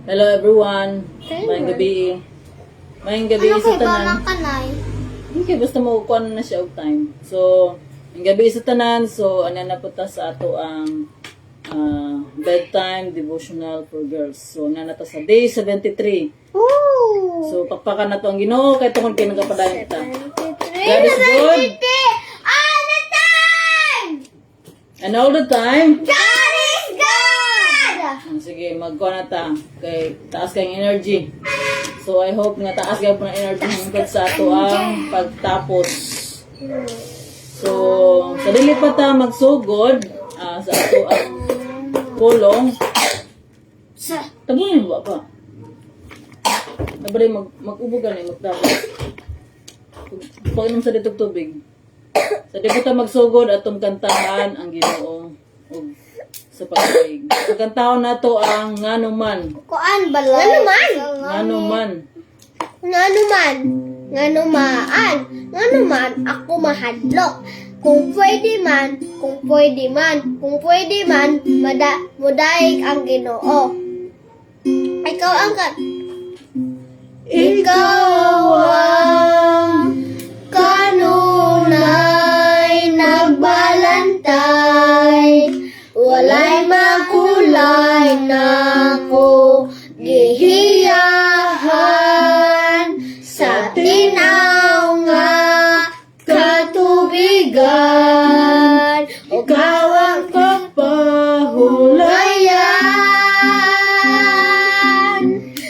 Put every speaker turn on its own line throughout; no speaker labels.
Hello everyone. Mayang gabi. Mayang gabi
Ano
sa
kay ba
tanan.
ng kanay?
Okay, basta makukuha na siya og time. So, ang gabi sa tanan. So, ano na po ta sa ato ang bedtime devotional for girls. So, na ta sa day 73.
Ooh!
So, pakpakan na to ang Ginoo kay tungod kay nagapadayon ta.
73
God is good.
all the time!
And all the time.
God is good!
Sige, magkuha na ta. Kay taas kayong energy. So, I hope nga taas kayo po ng energy hanggang sa ato ang pagtapos. So, sa dili pa ta magsugod sa ato ang pulong. Tabunin ba pa? Nabalay mag-ubugan eh, magtapos. Pag-inom sa ditog tubig. Sa di pa ta magsugod atong kantahan ang Ginoo og sa pagkaig. Pagkantahon na to ang nganuman.
Kuan balay. Nganuman?
Nganuman.
Nganuman? Nganumaan? Nganuman ako mahadlok. Kung pwede man, kung pwede man, kung pwede man, mudaig ang Ginoo. Ikaw ang Ikaw ang kanunay nagbalantay, walay makulay na ko gihiyahan sa tinaw nga katubigan. Ikaw ang kapahulayan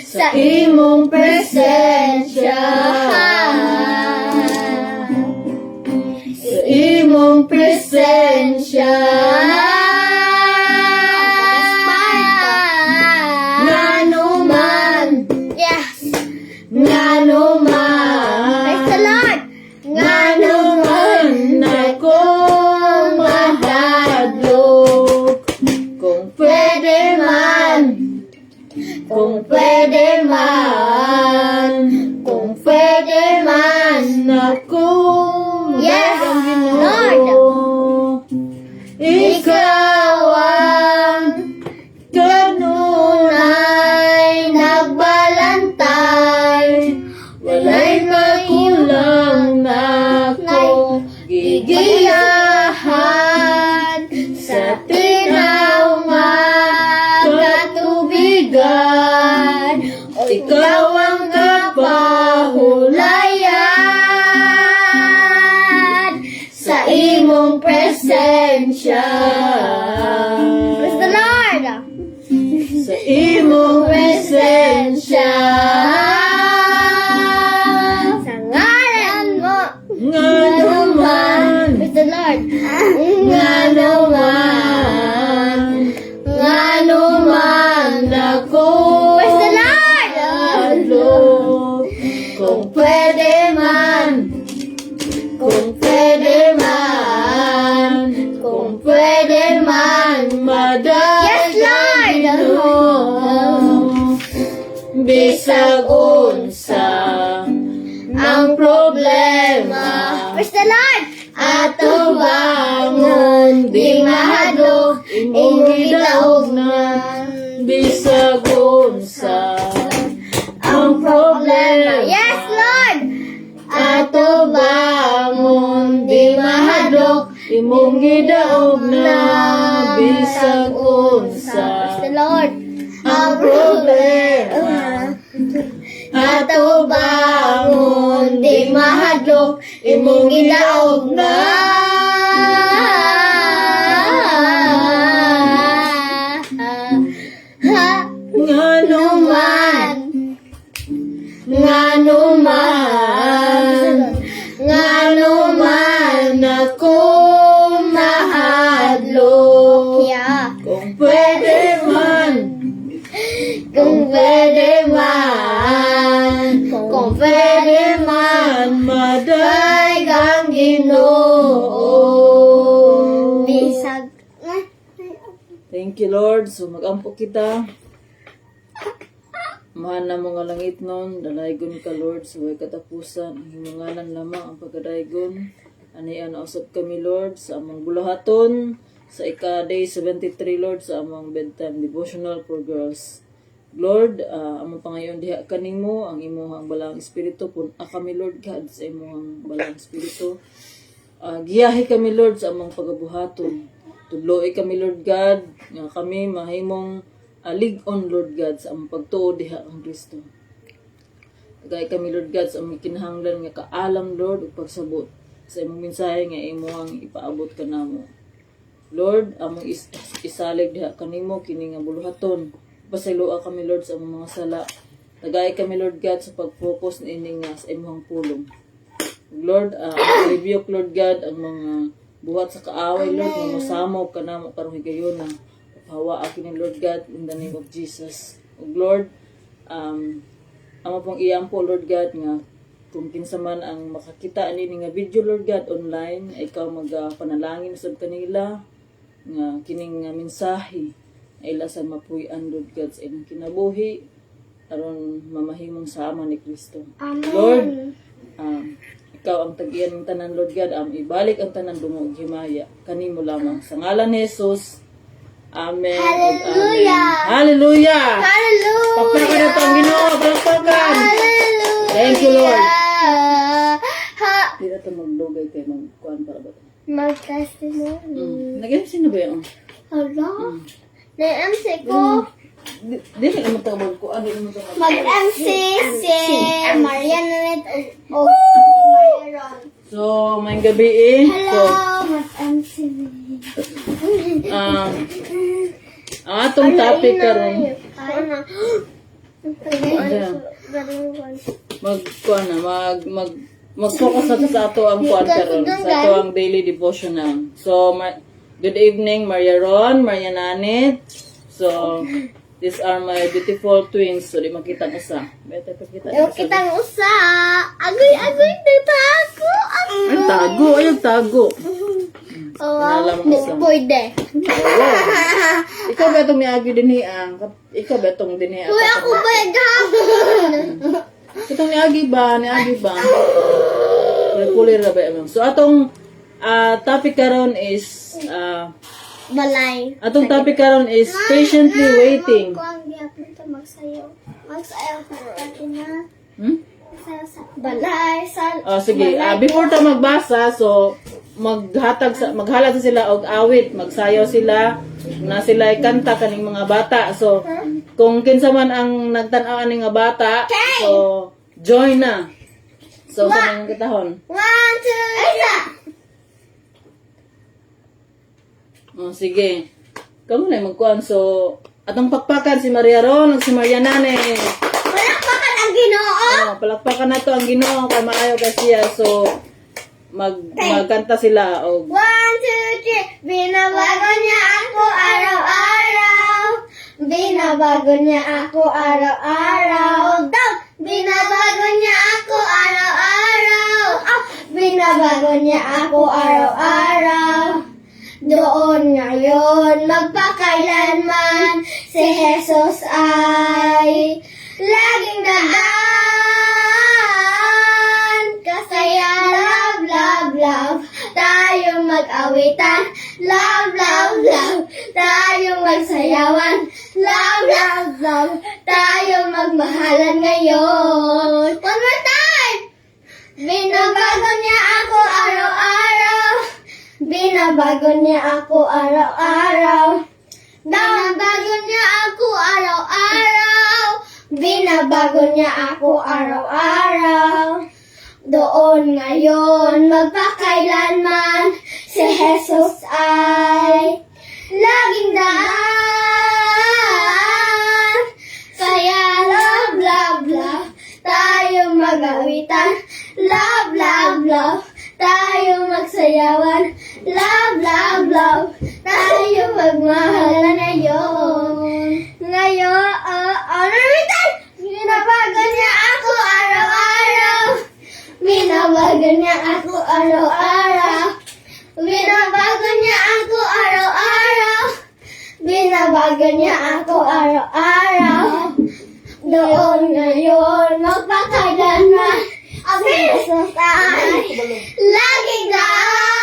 sa imong presensya. Sa imong presensya. Nganuman. Yes. Nganuman. Praise the Lord. Nganuman ako mahadlok. Kung pwede man. Kung pwede man. Kung pwede man ako. Yes, Lord. Ikaw ang kanunay nagbalantay, walay makulang na ko gigiyahan sa tinaw nga katubigan. Ikaw ang kapahulayan sa imong presensya. Praise the Lord! Sa imong presensya. Sa ngalan mo. Nganuman. Praise the Lord. Nganuman. Nganuman ako. Praise the Lord. Kung pwede man. Kung pwede man. Kung pwede man. Yes, Lord. Bisag unsa ang problema. Praise the Lord. Ato bangon di mahadlok imong gidaog na. Bisag unsa ang problema. Yes, Lord. Ato bangon di mahadlok imong gidaog na. Bisag unsa. Praise the Lord. Ang problema. Ato bangon di mahadlok imong gidaog na. Nganuman. Nganuman. Nganuman ako mahadlok. Yeah. Kung pwede man. Kung pwede man. Kung pwede man. Maday kang Ginoo. Bisag. Thank you, Lord. So, mag-ampo kita. Mahal na mga langit nun, dalaygon ka, Lord, sa way katapusan. Ang ngalan lamang ang pagkadaygon. Anian na usap kami, Lord, sa amang bulahaton, sa ika-day 73, Lord, sa amang bedtime devotional for girls. Lord, amo pa ngayon diha kanimo ang imong balang espiritu pun kami Lord God sa imong balang espiritu. Giyahi kami Lord sa among pagabuhaton. Tudloy kami Lord God nga kami mahimong lig-on Lord God sa among pagtuo diha kang Kristo. Tagay kami Lord God sa among kinahanglan nga kaalam Lord ug pagsabot sa imong mensahe nga imong ipaabot kanamo. Lord, among isalig diha kanimo kini nga buluhaton. Pasaylua kami Lord sa among mga sala. Tagay kami Lord God sa pag-focus na ining nga sa imong pulong. Lord, rebuke Lord God ang mga buhat sa kaaway Lord nga mosamok kanamo karong higayon na hawa akin ni Lord God in the name of Jesus. Ug Lord, amo pong iyampo Lord God nga kung kinsa man ang makakita ani nga video Lord God online, ikaw magpanalangin sad kanila nga kining nga mensahe ay lasan mapuy-an Lord God sa ilang kinabuhi aron mamahimong sama ni Kristo. Lord, ikaw ang tag-iyan ng tanan Lord God, ibalik ang tanan dungog himaya kanimo lamang sa ngalan ni Jesus. Amen.
Hallelujah.
Hallelujah.
Hallelujah.
Pakpakan na ito ang Ginoo, pakpakan. Thank you Lord. Di na ito maglugay kayo magkuhan para ba ito?
Mag-testimony.
Nag-MC na ba yun?
Hala? Na-MC ko.
Di na naman ito magkuhan.
Mag-MC si Mariana o Maria Ron.
So, may gabi eh.
Hello, mag-MC.
Ang atong topic karon mag-focus na sa ato ang kuan karon, sa ato ang daily devotional. So, good evening, Maria Ron, Maria Nanit. So, these are my beautiful twins. So, di makita ko sa. Better pakita.
Yung kitang usa. Agoy, nagtago.
Ay, tago. Ayaw, tago.
Oh, pwede.
Ikaw ba itong miagi din hiyang? Ikaw ba itong din hiyang?
Uy, ako ba yung gahapon?
Itong niagi ba? Kulir na ba yun? So, atong topic karon is
Balay.
atong topic karon is patiently waiting.
Kung ang gihapon ito, magsayaw. Magsayaw sa atin na. Magsayaw sa balay.
Sige. Before ta magbasa, so maghalag sa sila og awit, magsayaw sila na sila kanta kaning mga bata. So kung kinsa man ang nagtan-aw ani nga bata, so join na. So sa mga kitahon.
1, 2, 3.
Sige. Kamu na magkuan. So atong pakpakan si Maria Ron ug si Maria Nane.
Palakpakan ang Ginoo.
Palakpakan na to ang Ginoo kay maayo kay siya. So magkanta sila og
1, 2, 3. Binabago niya ako araw-araw. Binabago niya ako araw-araw. Daw! Binabago niya ako araw-araw. Binabago niya ako araw-araw. Doon ngayon magpakailanman si Jesus ay laging dadaan. Kasaya, love, love, love. Tayong mag-awitan. Love, love, love. Tayong magsayawan. Love, love, love. Tayong magmahalan ngayon. One more time! Binabago niya ako araw-araw. Binabago niya ako araw-araw. Binabago niya ako araw-araw. Binabago niya ako araw-araw. Doon ngayon magpakailanman si Jesus ay laging daan. Kaya love, love, love. Tayong mag-awitan. Love, love, love. Tayong magsayawan. Love, love, love. Tayong magmahalan ngayon. Ngayon, namitan! Binabago niya ako araw-araw. Binabago niya ako araw-araw. Binabago niya ako araw-araw. Binabago niya ako araw-araw. Doon ngayon, magpakailanman ang Jesus ay laging daan.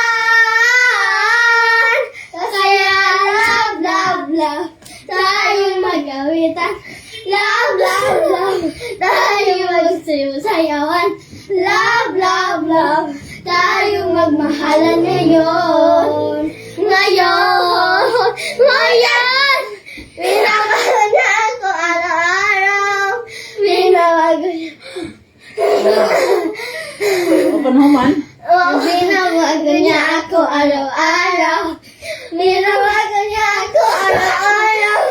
Kaya love, love, love. Tayong mag-awitan. Love, love, love. Tayo magsayawan. Love, love, love. Tayo magmahalan ngayon. Ngayon. Ngayon. Pinapalo niya ako araw-araw. Pinabago niya.
Open naman.
Binabago niya ako araw-araw. Binabago niya ako araw-araw.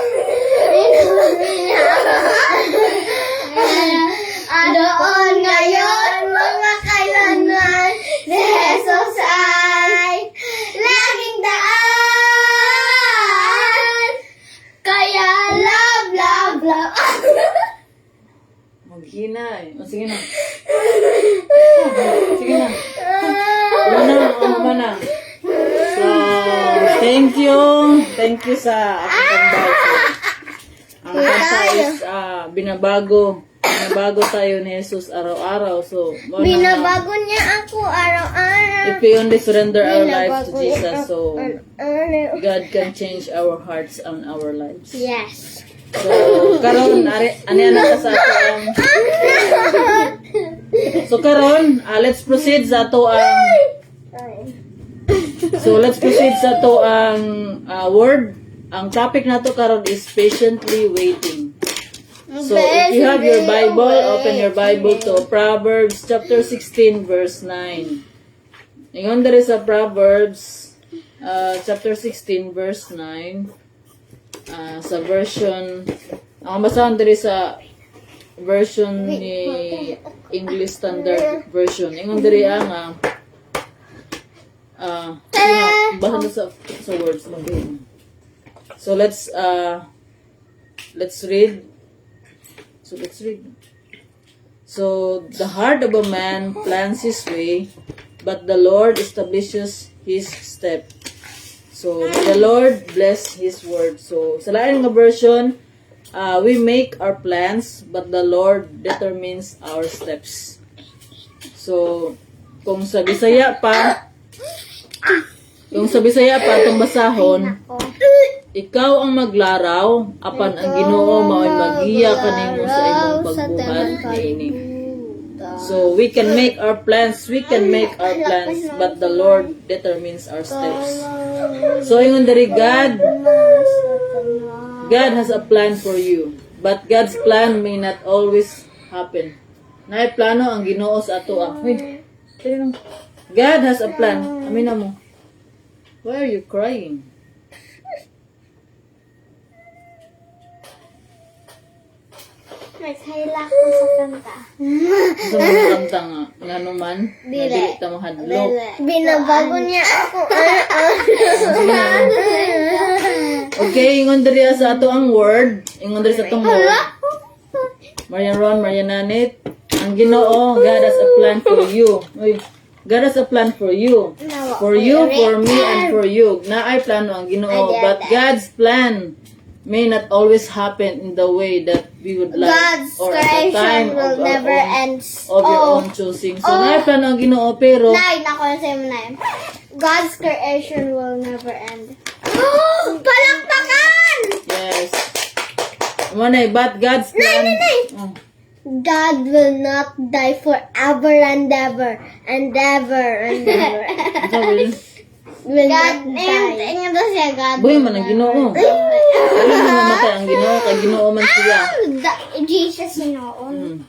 Binabago niya ako araw-araw. Adoon ngayon, mga kailanman, si Jesus ay laging daan. Kaya love, love, love.
Maghina eh. Oh, sige na. Sige na. Ano na. So, thank you. Thank you sa aking pambahay. Ang kanta is binabago. Binabago tayo ni Jesus araw-araw. So,
Binabago niya ako araw-araw.
if we only surrender our lives to Jesus, so God can change our hearts and our lives.
Yes.
So, karon ani na sa ato ang So karon, let's proceed sa ato ang word. Ang topic nato karon is patiently waiting. So if you have your Bible, open your Bible to Proverbs chapter 16 verse 9. Ingon diri sa Proverbs chapter 16 verse 9. Sa version, ang basahan diri sa version ni English Standard Version. Ingon diri ang basa na sa words mo. So let's read. So the heart of a man plans his way, but the Lord establishes his step. So may the Lord bless his word. So sa lain nga version, we make our plans, but the Lord determines our steps. So kung sa Bisaya pa itong basahon, ikaw ang maglaraw, apan ang Ginoo mao'y magiya kanimo sa imong pagbuhat niini. So we can make our plans, but the Lord determines our steps. So ingon diri God has a plan for you, but God's plan may not always happen. Naay plano ang Ginoo sa ato. God has a plan. Amina mo. Why are you crying?
Naghaila ko sa kanta.
Sa mga kanta nga, nga naman, dili ta mahadlok.
Binabago niya ako.
Okay, ingon diri sa ato ang word. Ingon diri sa atong word. Marian Ron, Marian Nanit. Ang Ginoo, God has a plan for you. Uy, God has a plan for you. For you, for me, and for you. Naay plano ang Ginoo, but God's plan may not always happen in the way that we would like,
God's
or at the time
creation will never end.
of your own choosing. So, naay plano ang Ginoo, pero
Nine, ako na sa'yo na. God's creation will never end. Palakpakan!
yes. Manay, but God's plan. Oh.
God will not die forever and ever and ever and ever.
Sabi,
Will not die. Tingnan daw siya, God.
boy man ang Ginoo. Ano na mamatay ang Ginoo, kay Ginoo man siya.
Jesus, noon.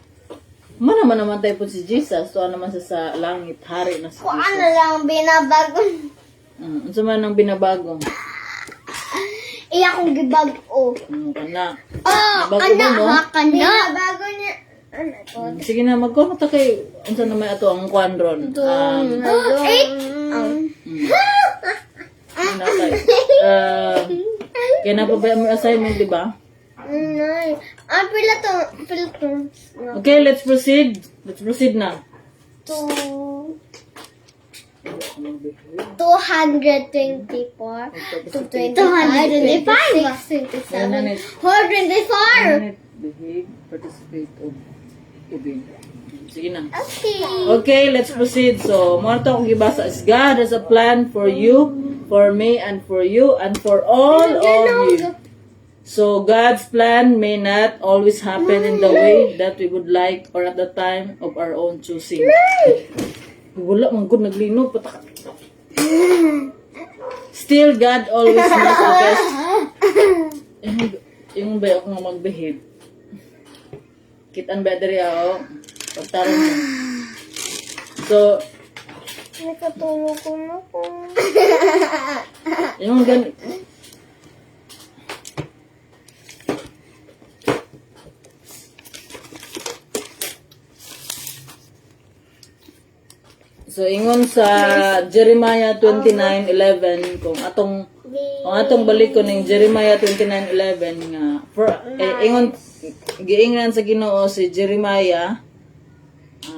Man naman namatay po si Jesus, so ano man sa langit, hari na si
Kung ano
Jesus.
lang binabago.
Unsa man ang binabago?
Iya kong gibag-o.
Kana.
Oh,
Bago
anak
mo, no?
ha, kana. Binabago niya. Ano to?
Sige na, magkuha ta kay unsa na may ato ang kwan ron. Kaya napabaya mo yung assignment, di ba?
Nay. Pila to.
Okay, let's proceed. Let's proceed na.
224 to 25, 27, 424.
Behave, participate, obey. Sige na.
Okay.
Okay, let's proceed. So, mga ito akong gibasa is God has a plan for you, for me, and for you, and for all of you. So God's plan may not always happen in the way that we would like or at the time of our own choosing. Wala man gud naglino patak. Still, God always knows the best. Yung ba ako nga mag-behave? Kitaan ba diri ako? Pagtarong mo. So,
Nakatulog ko na po.
yung gan... So, ingon sa Jeremiah 29:11, kung atong balik ko ning Jeremiah 29:11 nga, ingon, giingnan sa Ginoo si Jeremiah,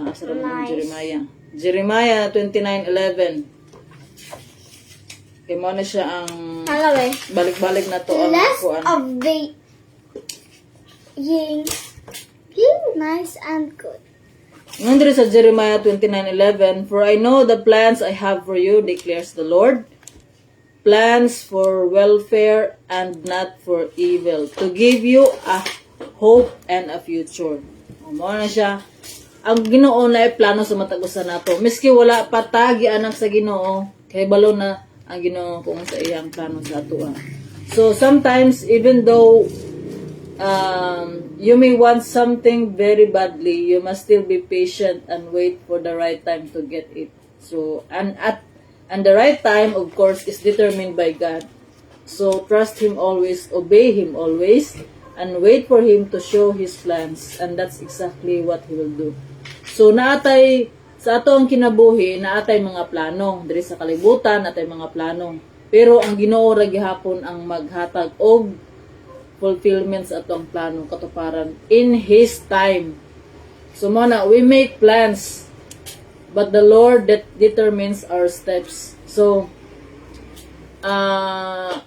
asa ra man Jeremiah 29:11. Kay mo na siya ang
Hello, eh.
balik-balik na to ang
Less
kuan.
of the being nice and good.
Ingon diri sa Jeremiah 29:11, "For I know the plans I have for you, declares the Lord, plans for welfare and not for evil, to give you a hope and a future." Mao na siya. Ang Ginoo na plano sa matag usa nato. Miski wala pa ta gianak sa Ginoo, kay balo na ang Ginoo kung sa iyang plano sa ato. So sometimes even though you may want something very badly, you must still be patient and wait for the right time to get it. So, and the right time, of course, is determined by God. So, trust Him always, obey Him always, and wait for Him to show His plans. And that's exactly what He will do. So, naatay, sa ato ang kinabuhi, naatay mga plano. Diri sa kalibutan, naatay mga plano. Pero, ang Ginoo ra gihapon ang maghatag og fulfillments at ang plano katuparan in His time. So muna, we make plans, but the Lord that determines our steps. So, ang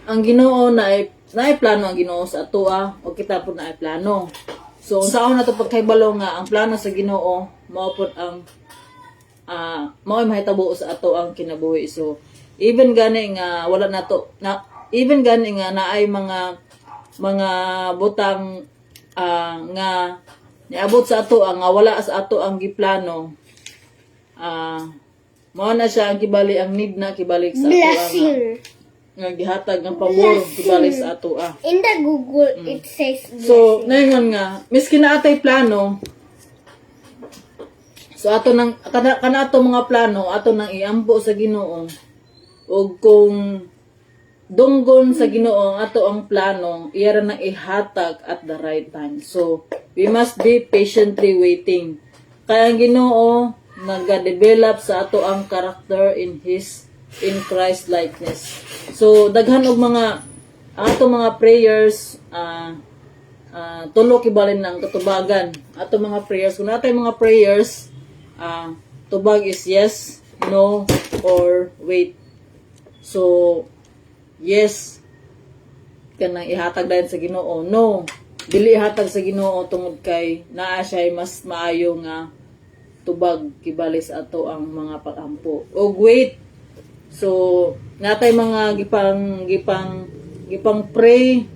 Ginoo na plano ang Ginoo sa ato o kita po na plano. So, saan na to pagkaibalo nga ang plano sa Ginoo mao pud ang mao mahitabo sa ato ang kinabuhi. So, even gani nga wala na to even gani nga naay mga butang nga niabot sa ato nga wala sa ato ang giplano, mao na siya ang kibali ang need na kibalik sa ato nga gihatag ng pabor kibalik sa ato
In the Google, it says
So naingon nga miski na atay plano, so ato nang kana ato mga plano ato nang iampo sa Ginoo, ug kung dunggon sa Ginoo ato ang plano, iya ra na ihatag at the right time. So, we must be patiently waiting. Kaya ang Ginoo nag-develop sa ato ang character in Christ likeness. So, daghan og mga ato mga prayers tulo kibalin ng katubagan. Ato mga prayers, kung natay mga prayers, tubag is yes, no, or wait. So, yes, kanang ihatag dahil sa Ginoo. No, dili ihatag sa Ginoo tungod kay naa siya mas maayo nga tubag kibali sa ato ang mga pagampo. O wait. So, natay mga gipang pray,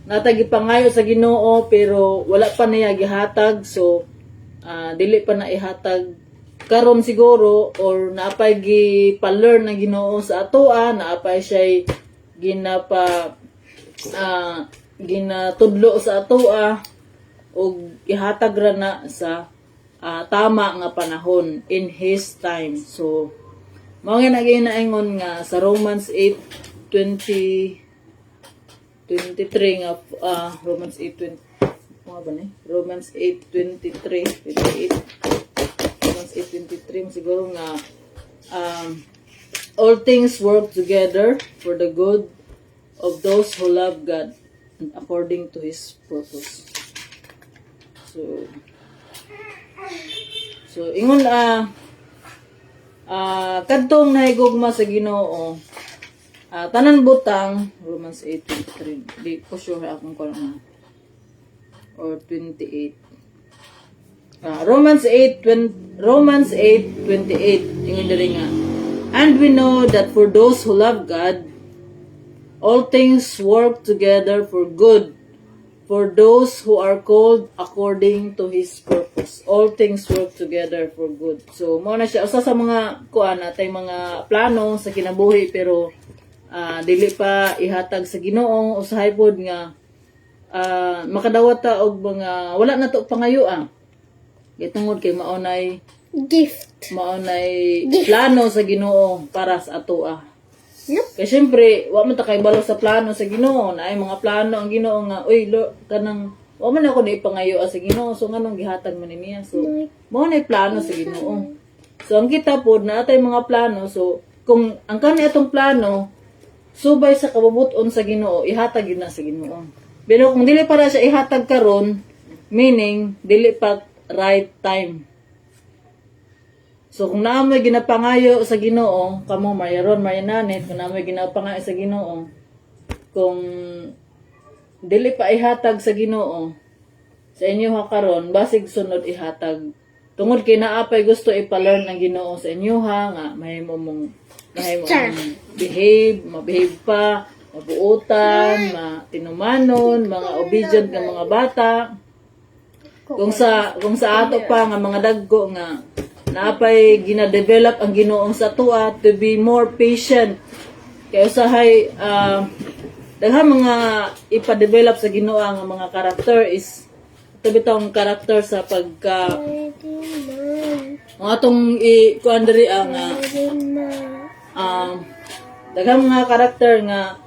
natay gipangayo sa Ginoo pero wala pa niya gihatag. So, dili pa na ihatag karon siguro or naapay gi-learn na Ginoo sa ato naapay siya ginatudlo sa atoa o ihatag ra na sa tama nga panahon in His time. So mao nga naginaingon nga sa Romans 8:23 nga Romans 8:20 ano ba ni? Romans 8:23 Romans 8:23 siguro nga all things work together for the good of those who love God and according to His purpose. So ingon kadtong nahigugma sa Ginoo, tanan butang Romans 8:23. Di ko sure akong ko na or 28. Romans 8:28 ingon diri nga, and we know that for those who love God,
all things work together for good for those who are called according to His purpose. All things work together for good. So, mo na siya. Usa sa mga kuan atay mga plano sa kinabuhi pero dili pa ihatag sa Ginoo. Usahay pod nga makadawat ta og mga wala na to pangayoa. Gitungod kay maunay
Gift.
plano sa Ginoo para sa atoa.
Nope.
Kaya syempre, wa man ta kay balo sa plano sa Ginoo. Na ay mga plano ang Ginoo nga, uy, kanang wa man ako na ipangayo sa Ginoo. So nganong gihatag man niya. So mao na plano sa Ginoo. So ang kita pod na atay mga plano. So kung ang kani atong plano subay sa kabubuton sa Ginoo, ihatag yun na sa Ginoo. Pero kung dili para siya ihatag karon, meaning dili pa right time. So kung naamoy ginapangayo sa Ginoo, kamo mayaron mayananit, kung naamoy ginapangayo sa Ginoo, kung dili pa ihatag sa Ginoo sa inyo ha karon, basig sunod ihatag. Tungod kay naapay gusto ipalearn ang Ginoo sa inyo ha, nga mahimo mong mabehave pa, mabuutan, matinumanon, mga obedient nga mga bata. Kung sa ato pa nga mga dagko nga naapay gina-develop ang Ginoo sa tuwa to be more patient. Kaya usahay daghang mga ipa-develop sa Ginoo nga mga character is tabitong character sa pagka ang atong kuan diri ang daghang mga character nga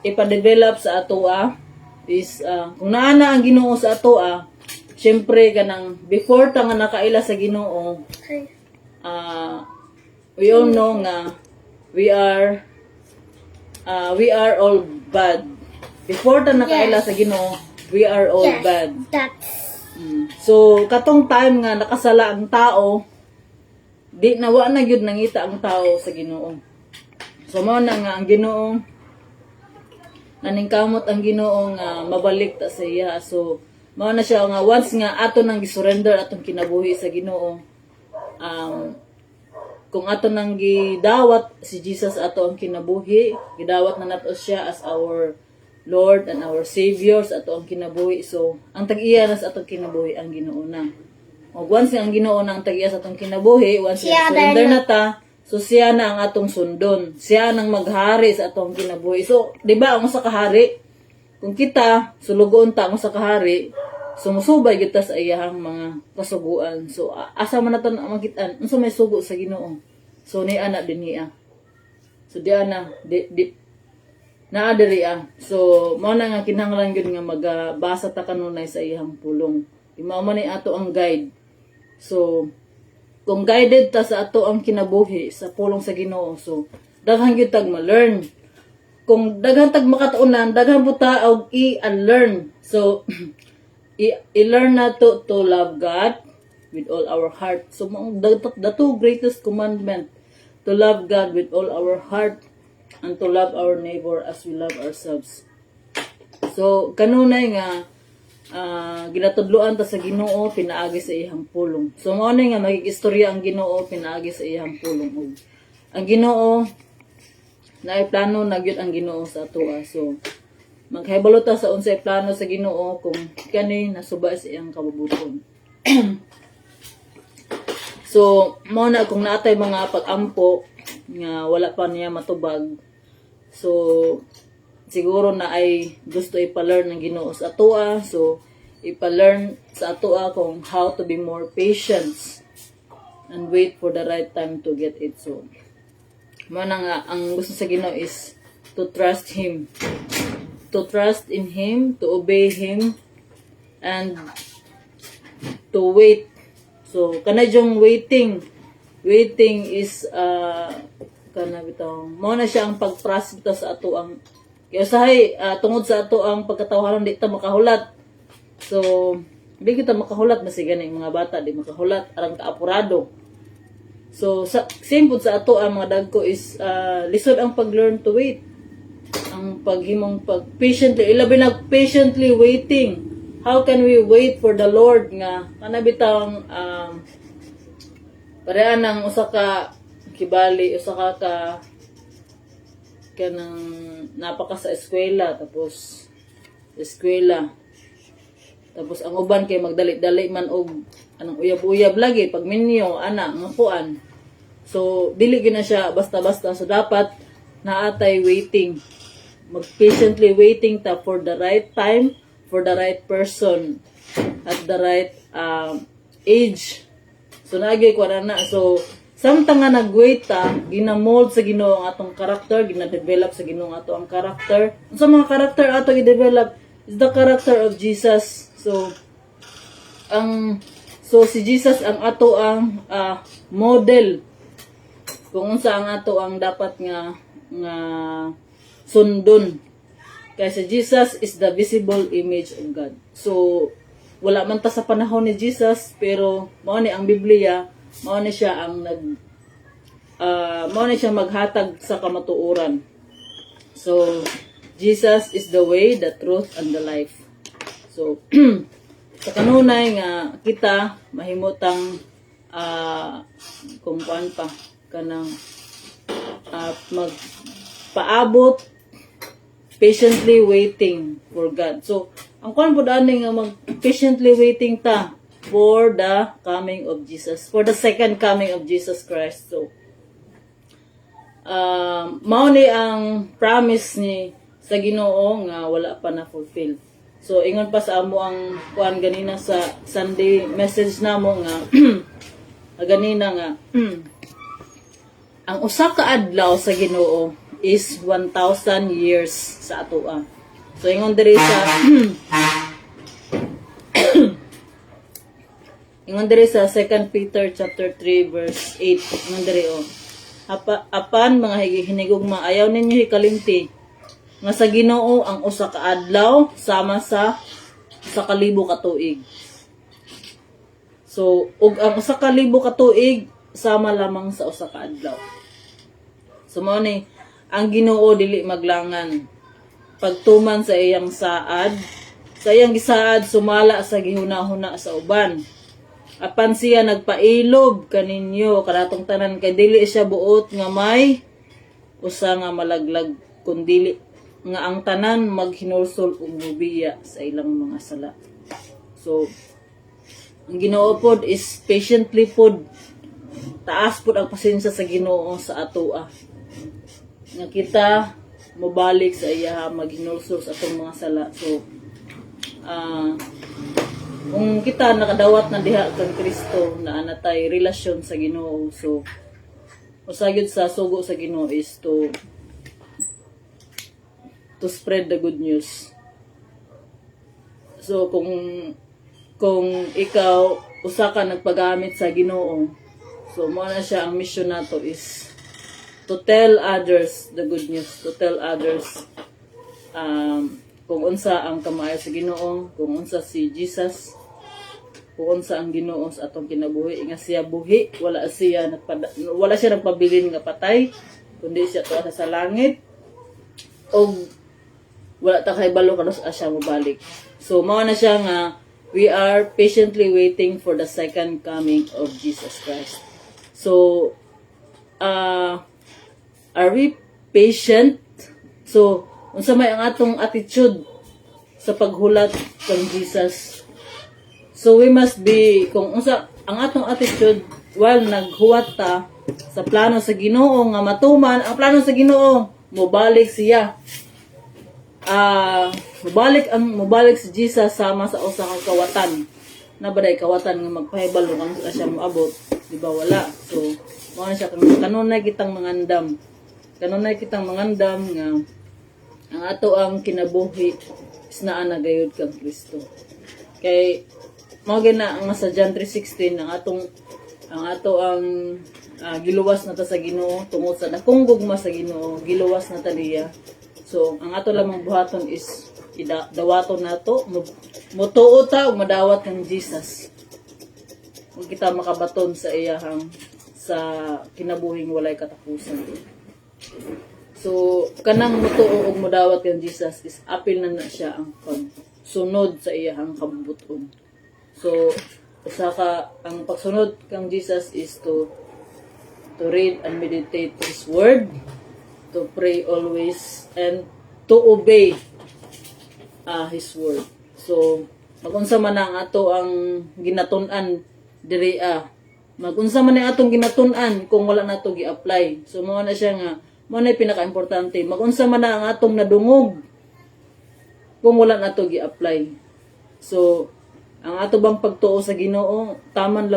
ipa-develop sa atoa is kung naana ang Ginoo sa atoa, syempre kanang before ta nga nakaila sa Ginoo, we all know nga we are all bad. Before ta nakaila sa Ginoo, we are all bad. So katong time nga nakasala ang tao, di nawa na gyud nangita ang tao sa Ginoo. So mao na nga ang Ginoo naningkamot ang Ginoo nga mabalik ta sa iya. So mao na siya nga once nga ato nang gisurrender atong kinabuhi sa Ginoo, kung ato nang gidawat si Jesus ato ang kinabuhi, gidawat na nato siya as our Lord and our Savior sa ato ang kinabuhi. So ang tag-iya na sa atong kinabuhi ang Ginoo na. O once nga ang Ginoo na ang tag-iya sa atong kinabuhi, once nga surrender na ta, so siya na ang atong sundon. Siya nang maghari sa atong kinabuhi. So di ba ang sa kahari, kung kita sulugon ta ang sa kahari, sumusubay kita sa iyahang mga kasuguan. So asa man naton ang makitaan unsa may sugo sa Ginoo. So ni ana din niya. So di ana naa diri So mao na nga kinahanglan gyud nga magbasa ta kanunay sa iyang pulong. Di mao man ni ato ang guide. So kung guided ta sa ato ang kinabuhi sa pulong sa Ginoo, so daghan gyud tag ma-learn. Kung daghan tag makatuunan, daghan buta og i-unlearn. So i-learn na to love God with all our heart. So the two greatest commandment, to love God with all our heart and to love our neighbor as we love ourselves. So kanunay nga ginatudloan ta sa Ginoo pinaagi sa iyang pulong. So mao na nga magikistorya ang Ginoo pinaagi sa iyang pulong. Og ang Ginoo naay plano na gyud ang Ginoo sa atoa. So maghibalo ta sa unsay plano sa Ginoo kung kani nasuba sa iyang kabubuton. So mao na kung naatay mga pag-ampo nga wala pa niya matubag. So siguro na ay gusto ipa-learn ng Ginoo sa atoa. So ipa-learn sa atoa kung how to be more patient and wait for the right time to get it. So mao na nga ang gusto sa Ginoo is to trust Him. To trust in Him, to obey Him, and to wait. So, kanadjong waiting is, mao na siya ang pag-process sa ato ang, kaya usahay, tungod sa ato ang pagkatawaran, di ta makahulat. So, di kita makahulat, masigan yung mga bata, di makahulat, arang kaapurado. So, same po sa ato ang mga dagko is, lisod ang pag-learn to wait. Ang paghimong patiently ilabi na patiently waiting. How can we wait for the Lord nga kanabitang parean ng usa ka kibali, usa ka kanang
napaka sa eskwela, tapos eskwela. Tapos ang uban kay magdali-dali man og anong uyab-uyab lagi pag minyo ana nga puan. So dili gyud na siya basta-basta, so dapat naatay waiting. Mag-patiently waiting ta for the right time, for the right person, at the right age. So naagi ko na. So samtang nga nag-wait ta, ginamold sa Ginoo ang atong karakter, gina-develop sa Ginoo ang atong karakter. Sa mga karakter ato i-develop is the character of Jesus. So si Jesus ang ato ang model kung unsa ang ato ang dapat nga sundon. Kasi Jesus is the visible image of God. So wala man ta sa panahon ni Jesus, pero mao ni ang Biblia, mao ni siya ang mao ni siya maghatag sa kamatuoran. So Jesus is the way, the truth, and the life. So sa kanunay nga kita mahimutang kung kuan pa kanang magpaabot, patiently waiting for God. So ang kuan pud ani nga mag patiently waiting ta for the coming of Jesus, for the second coming of Jesus Christ. So mao ni ang promise ni sa Ginoo nga wala pa na fulfill. So ingon pa sa amo ang kuan ganina sa Sunday message namo nga ganina nga ang usa ka adlaw sa Ginoo is 1,000 years sa atoa. So ingon diri sa ingon diri sa 2 Peter chapter 3 verse 8, ingon diri apan mga hinigugma, ayaw ninyo hikalimti nga sa Ginoo ang usa ka adlaw sama sa 1,000 ka tuig. So ug ang 1,000 ka tuig sama lamang sa usa ka adlaw. So mao ni ang Ginoo dili maglangan. Pagtuman sa iyang saad, sa iyang gisaad sumala sa gihuna-huna sa uban. Apan siya nagpailog kaninyo kanatong tanan kay dili siya buot nga may usa nga malaglag kundi nga ang tanan maghinulsol ug mubiya sa ilang mga sala. So ang Ginoo pod is patiently pod, taas pod ang pasensya sa Ginoo sa atoa nga kita mobalik sa iya maghinulsol sa atong mga sala. So kung kita nakadawat na diha kang Kristo na anatay relasyon sa Ginoo, so usagid sa sugo sa Ginoo is to spread the good news. So kung ikaw usa ka nagpagamit sa Ginoo, so mo na siya ang mission nato is to tell others the good news, to tell others kung unsa ang kamaayo sa Ginoo, kung unsa si Jesus, kung unsa ang Ginoo sa atong kinabuhi, nga siya buhi, wala siya nagpabilin nga patay, kundi siya tuwa sa langit, o wala ta kay balo kanos siya mobalik. So mao na siya nga we are patiently waiting for the second coming of Jesus Christ. So are we patient? So unsa may ang atong attitude sa paghulat kang Jesus? So we must be, kung unsa ang atong attitude while naghuwat ta sa plano sa Ginoo nga matuman ang plano sa Ginoo, mobalik siya. Mobalik si Jesus sama sa usa ka kawatan. Nabaday kawatan nga magpahibalo kang siya moabot, di ba wala. So mao na siya kanunay kitang mangandam. Kanunay kitang mangandam nga ang ato ang kinabuhi is naa na gayud kang Kristo. Kay mao gina ang sa John 3:16 ang ato ang giluwas na ta sa Ginoo tungod sa dakong gugma sa Ginoo, giluwas na ta diya. So ang ato lamang buhaton is dawaton nato, mutuo ta ug madawat kang Jesus. Kung kita makabaton sa iyahang sa kinabuhing walay katapusan. So kanang mutuo ug madawat kang Jesus is apil na siya ang pagsunod sa iyahang kabubuton. So ang pagsunod kang Jesus is to read and meditate His Word, to pray always, and to obey His word. So magunsa man ang ato ang ginatun-an diri magunsa man ang atong ginatun-an kung wala nato gi-apply. So mao na siya nga mao na pinaka-importante. Magunsa man na ang atong nadungog kung wala nato gi-apply. So ang ato bang pagtuo sa Ginoo, taman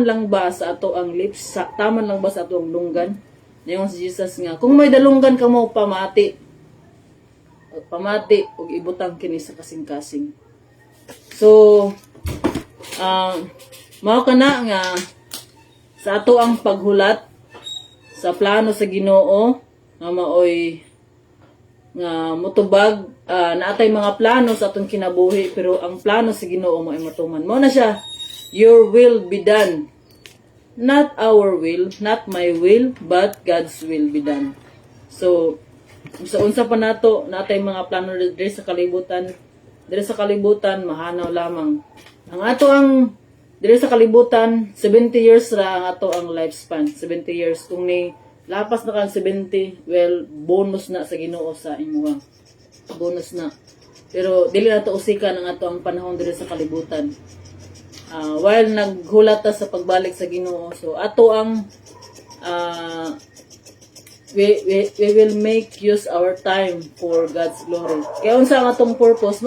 lang ba sa ato ang lips, taman lang ba sa ato ang lunggan? Nayon si Jesus nga, kung may dalunggan ka mo, pamati ug ibutang kini sa kasing-kasing. So, mao kana nga sa ato ang paghulat sa plano sa Ginoo nga maoy nga mutubag naatay mga plano sa atong kinabuhi pero ang plano sa Ginoo mao ay matuman. Mao na siya, your will be done. Not our will, not my will, but God's will be done. So, sa unsa pa nato natay mga plano diri sa kalibutan, mahanaw lamang. Ang ato ang diri sa kalibutan, 70 years ra ang ato ang lifespan. 70 years. Kung ni lapas na kang 70, well, bonus na sa Ginoo sa imuha. Bonus na. Pero dili na to usika ng ato ang panahon diri sa kalibutan. While naghulat ta sa pagbalik sa Ginoo, so ato ang we will make use our time for God's glory. Kaya unsa ang atong purpose,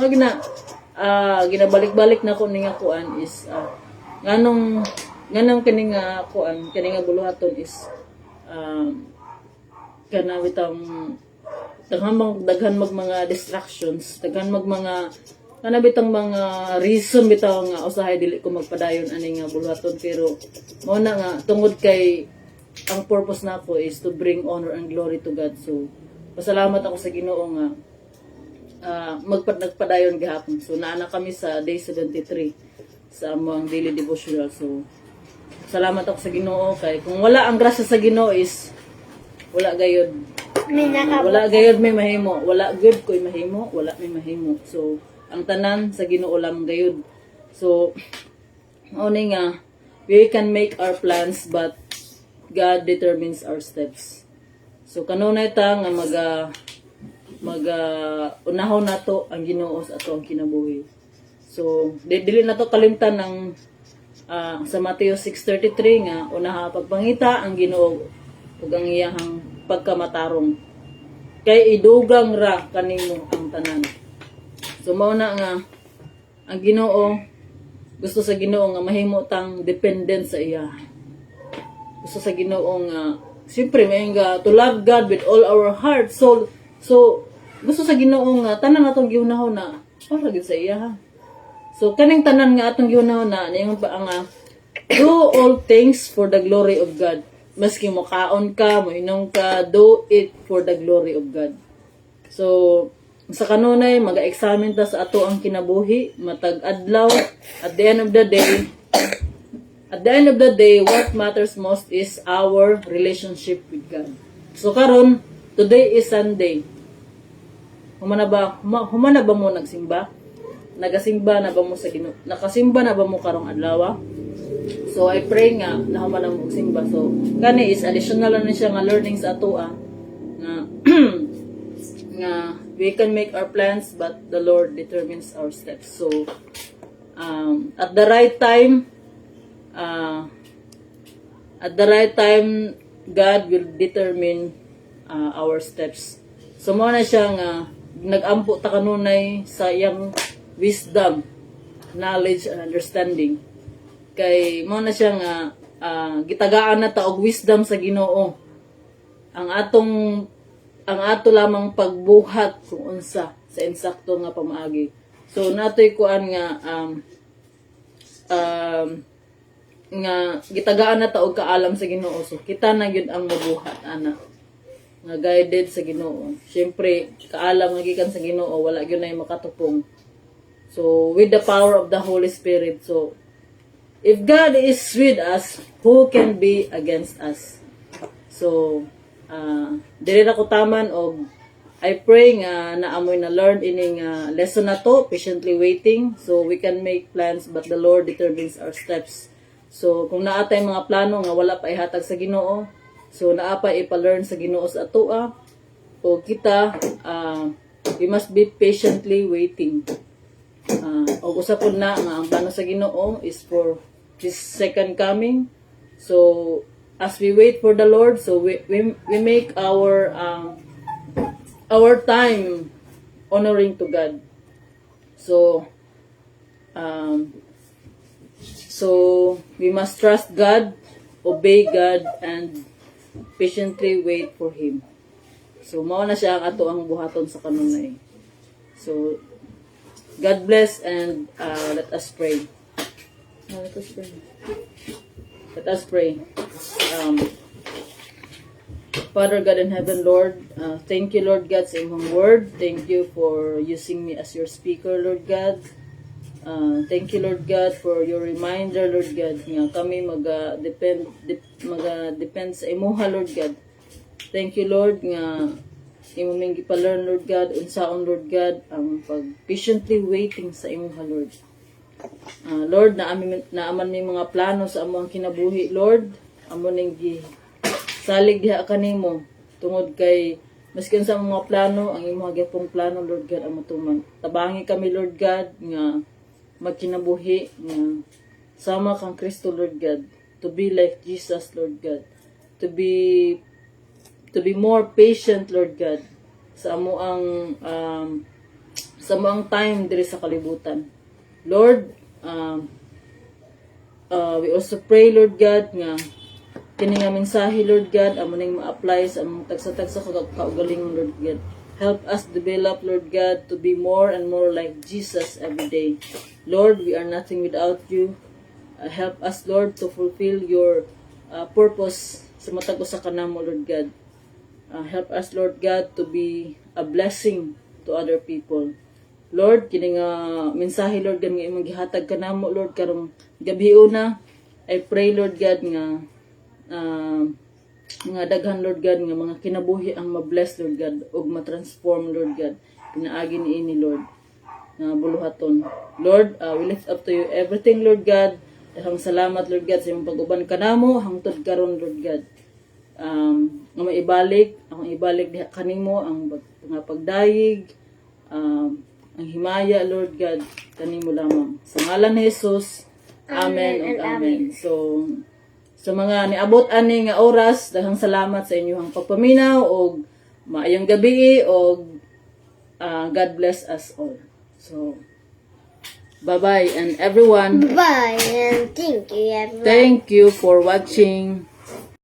ginabalik-balik na ko ning kuan is nganong kining kuan kining buluhaton is kana bitang daghan mag mga distractions, daghan mag mga kana bitang mga reason bitaw nga usahay dili ko magpadayon ani nga buluhaton, pero mao na nga tungod kay ang purpose nako is to bring honor and glory to God. So pasalamat ako sa Ginoo nga nagpadayon gihapon. So naana kami sa day 73 sa among daily devotional. So salamat ako sa Ginoo kay kung wala ang grasya sa Ginoo is wala gayud. Wala gayud may mahimo. Wala good ko'y mahimo, wala may mahimo. So ang tanan sa Ginoo lang gayud. So oni nga we can make our plans but God determines our steps. So kanunay ta nga unahon nato ang Ginoo sa ato ang kinabuhi. So dili nato kalimtan ng sa Mateo 6:33 nga unaha pagpangita ang Ginoo ug ang iyahang pagkamatarong kay idugang ra kanimo ang tanan. So mao na nga ang Ginoo, gusto sa Ginoo nga mahimo tang dependent sa iya. Gusto sa Ginoo nga siyempre may nga to love God with all our heart, soul. So gusto sa Ginoo nga tanan natong giunahon na para gid sa iya ha. So kaning tanan nga atong giunahon na yung pa nga do all things for the glory of God. Maski mo kaon ka, mo inom ka, do it for the glory of God. So sa kanunay mag-examine ta sa ato ang kinabuhi matag adlaw. At the end of the day, what matters most is our relationship with God. So karon, today is Sunday. Humana ba mo nagsimba? Nagasimba na ba mo sa Ginoo? Nakasimba na ba mo karong adlaw? So I pray nga na humana mo simba. So kani is additional na siya nga learning sa ato nga we can make our plans but the Lord determines our steps. So at the right time God will determine our steps. So mo na siya nga nagampo ta kanunay sa iyang wisdom, knowledge and understanding. Kay mo na siya nga gitagaan na ta og wisdom sa Ginoo. Ang ato lamang pagbuhat kung unsa sa insakto nga pamaagi. So natoy kuan nga gitagaan na ta og kaalam sa Ginoo. So kita na gyud ang mabuhat ana nga guided sa Ginoo. Syempre kaalam nga gikan sa Ginoo wala gyud na makatupong. So with the power of the Holy Spirit. So if God is with us, who can be against us? So dili na ko taman og I pray nga naamoy na learn ining lesson na to, patiently waiting, so we can make plans but the Lord determines our steps. So kung naatay mga plano nga wala pa ihatag sa Ginoo, so naapa ipa-learn sa Ginoo sa atoa o kita
we must be patiently waiting. O usapon na nga ang plano sa Ginoo is for His second coming. So as we wait for the Lord, so we make our time honoring to God. So we must trust God, obey God, and patiently wait for Him. So mao na siya ang ato ang buhaton sa kanunay. So God bless, and let us pray. Let us pray. Father God in heaven, Lord, thank you, Lord God, sa imong word. Thank you for using me as your speaker, Lord God. Thank you, Lord God, for your reminder, Lord God, nga kami mag-depend sa imuha, Lord God. Thank you, Lord, nga imo ming gipa-learn, Lord God, unsaon, Lord God, ang pag-patiently waiting sa imuha, Lord. Lord, naaman ni mga plano sa among kinabuhi, Lord. Amo ning salig diha kanimo tungod kay maskin sa mga plano, ang imong gyapong plano, Lord God, amo tuman. Tabangi kami, Lord God, nga magkinabuhi nga sama kang Kristo, Lord God, to be like Jesus, Lord God, to be more patient, Lord God, sa amo ang time diri sa kalibutan. Lord, we also pray, Lord God, nga kini nga mensahe, Lord God, amo ning ma-apply sa among tagsa-tagsa kaugalingon, Lord God. Help us develop, Lord God, to be more and more like Jesus every day. Lord, we are nothing without you. Help us, Lord, to fulfill your purpose sa matag usa kanamo, Lord God. Help us, Lord God, to be a blessing to other people. Lord, kini nga mensahe, Lord God, nga imong gihatag kanamo, Lord, karong gabi una, I pray, Lord God, nga daghan, Lord God, nga mga kinabuhi ang ma-bless, Lord God, ug ma-transform, Lord God, pinaagi niini, Lord, nga buluhaton. Lord, we lift up to you everything, Lord God. Daghang salamat, Lord God, sa imong pag-uban kanamo hangtod karon, Lord God. Nga maibalik, ang ibalik diha kanimo ang nga pagdayig, ang himaya, Lord God, kanimo lamang. Sa ngalan ni Jesus, amen and amen. So sa mga niabot ani nga oras, daghang salamat sa inyong pagpaminaw og maayong gabi og God bless us all. So bye-bye and everyone.
Bye, and thank you, everyone.
Thank you for watching.